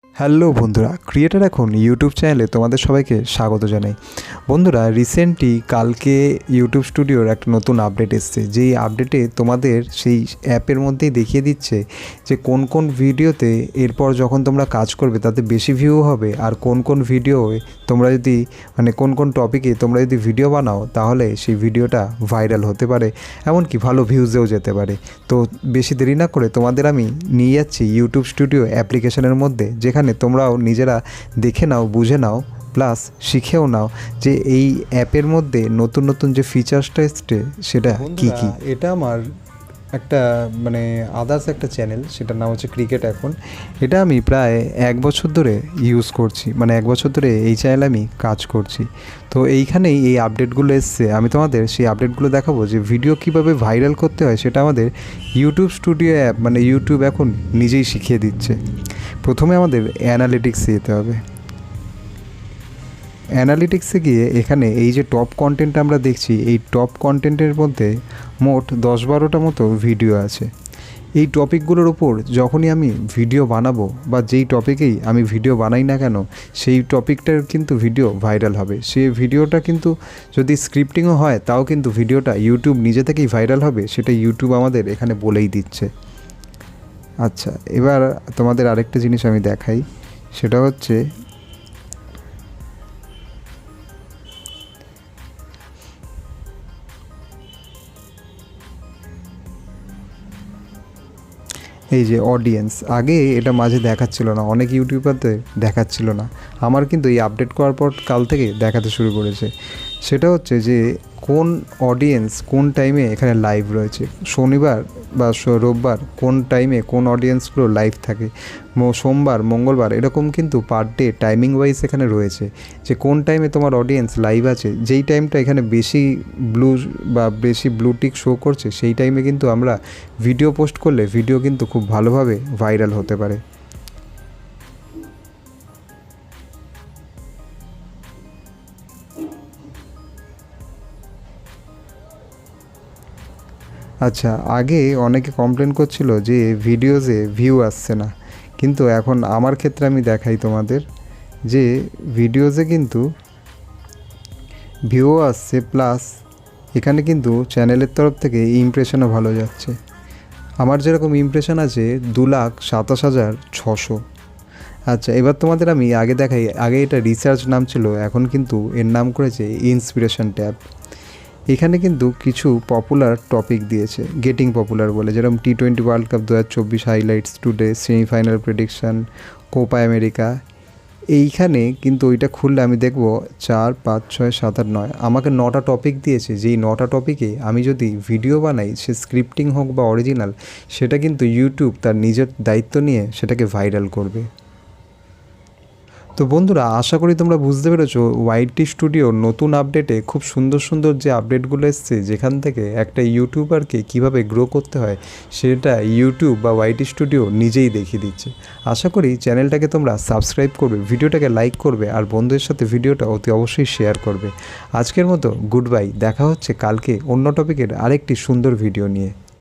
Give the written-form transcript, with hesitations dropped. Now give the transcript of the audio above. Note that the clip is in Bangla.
হ্যালো বন্ধুরা, ক্রিয়েটার এখন ইউটিউব চ্যানেলে তোমাদের সবাইকে স্বাগত জানাই। বন্ধুরা, রিসেন্টলি কালকে ইউটিউব স্টুডিওর একটা নতুন আপডেট এসছে, যেই আপডেটে তোমাদের সেই অ্যাপের মধ্যেই দেখিয়ে দিচ্ছে যে কোন কোন ভিডিওতে এরপর যখন তোমরা কাজ করবে তাতে বেশি ভিউ হবে, আর কোন কোন ভিডিওয়ে তোমরা যদি কোন কোন টপিকে তোমরা যদি ভিডিও বানাও তাহলে সেই ভিডিওটা ভাইরাল হতে পারে, এমনকি ভালো ভিউজেও যেতে পারে। তো বেশি দেরি না করে তোমাদের আমি নিয়ে যাচ্ছি ইউটিউব স্টুডিও অ্যাপ্লিকেশনের মধ্যে, যেখানে তোমরাও নিজেরা দেখে নাও, বুঝে নাও, প্লাস শিখেও নাও যে এই অ্যাপের মধ্যে নতুন নতুন যে ফিচার্সটা এসছে সেটা কী কী। এটা আমার একটা আদার্স একটা চ্যানেল, সেটার নাম হচ্ছে ক্রিকেট এখন। এটা আমি প্রায় 1 বছর ধরে ইউজ করছি, 1 বছর ধরে এই চ্যানেলে আমি কাজ করছি। তো এইখানেই এই আপডেটগুলো এসছে, আমি তোমাদের সেই আপডেটগুলো দেখাবো যে ভিডিও কীভাবে ভাইরাল করতে হয় সেটা আমাদের ইউটিউব স্টুডিও অ্যাপ ইউটিউব এখন নিজেই শিখিয়ে দিচ্ছে। প্রথমে আমাদের অ্যানালিটিক্সে যেতে হবে। অ্যানালিটিক্সে গিয়ে এখানে এই যে টপ কন্টেন্ট আমরা দেখছি, এই টপ কন্টেন্টের মধ্যে মোট 10-12টা মতো ভিডিও আছে। এই টপিকগুলোর উপর যখনই আমি ভিডিও বানাবো বা যেই টপিকেই আমি ভিডিও বানাই না কেন, সেই টপিকটার কিন্তু ভিডিও ভাইরাল হবে। সেই ভিডিওটা কিন্তু যদি স্ক্রিপ্টিংও হয় তাও কিন্তু ভিডিওটা ইউটিউব নিজে থেকেই ভাইরাল হবে, সেটা ইউটিউব আমাদের এখানে বলেই দিচ্ছে। আচ্ছা, এবার তোমাদের আরেকটা জিনিস আমি দেখাই, সেটা হচ্ছে এই যে অডিয়েন্স। আগে এটা মাঝে দেখাচ্ছিল না, অনেক ইউটিউবারদের দেখাচ্ছিল না, আমার কিন্তু এই আপডেট করার পর কাল থেকে দেখাতে শুরু করেছে। সেটা হচ্ছে যে কোন অডিয়েন্স কোন টাইমে এখানে লাইভ রয়েছে, শনিবার বা রোববার কোন টাইমে কোন অডিয়েন্সগুলো লাইভ থাকে, সোমবার, মঙ্গলবার, এরকম কিন্তু পার ডে টাইমিং ওয়াইজ এখানে রয়েছে যে কোন টাইমে তোমার অডিয়েন্স লাইভ আছে। যেই টাইমটা এখানে বেশি ব্লু টিক শো করছে, সেই টাইমে কিন্তু আমরা ভিডিও পোস্ট করলে ভিডিও কিন্তু খুব ভালোভাবে ভাইরাল হতে পারে। আচ্ছা, আগে অনেকে কমপ্লেন করছিল যে ভিডিওসে ভিউ আসছে না, কিন্তু এখন আমার ক্ষেত্রে আমি দেখাই তোমাদের যে ভিডিওসে কিন্তু ভিউও আসছে, প্লাস এখানে কিন্তু চ্যানেলের তরফ থেকে ইমপ্রেশনও ভালো যাচ্ছে। আমার যেরকম ইমপ্রেশন আছে 2,27,600। আচ্ছা, এবার তোমাদের আমি আগে দেখাই, আগে এটা রিসার্চ নাম ছিল, এখন কিন্তু এর নাম করেছে ইন্সপিরেশন ট্যাব। এখানে কিন্তু কিছু পপুলার টপিক দিয়েছে, গেটিং পপুলার বলে, যেরকম T20 world cup 2024 highlights, today semifinal prediction, Copa America. এইখানে কিন্তু ওইটা খুললে আমি দেখব 4, 5, 6, 7, 8, 9 আমাকে 9টা টপিক দিয়েছে। যেই 9টা টপিকে আমি যদি ভিডিও বানাই, সে স্ক্রিপ্টিং হোক বা অরিজিনাল, সেটা কিন্তু ইউটিউব তার নিজের দায়িত্ব নিয়ে সেটাকে ভাইরাল করবে। তো বন্ধুরা, আশা করি তোমরা বুঝতে পেরেছো ওয়াইটি স্টুডিওর নতুন আপডেটে খুব সুন্দর সুন্দর যে আপডেটগুলো এসছে, যেখান থেকে একটা ইউটিউবারকে কিভাবে গ্রো করতে হয় সেটা ইউটিউব বা ওয়াইটি স্টুডিও নিজেই দেখিয়ে দিচ্ছে। আশা করি চ্যানেলটাকে তোমরা সাবস্ক্রাইব করবে, ভিডিওটাকে লাইক করবে, আর বন্ধুদের সাথে ভিডিওটা অতি অবশ্যই শেয়ার করবে। আজকের মতো গুড বাই, দেখা হচ্ছে কালকে অন্য টপিকের আরেকটি সুন্দর ভিডিও নিয়ে।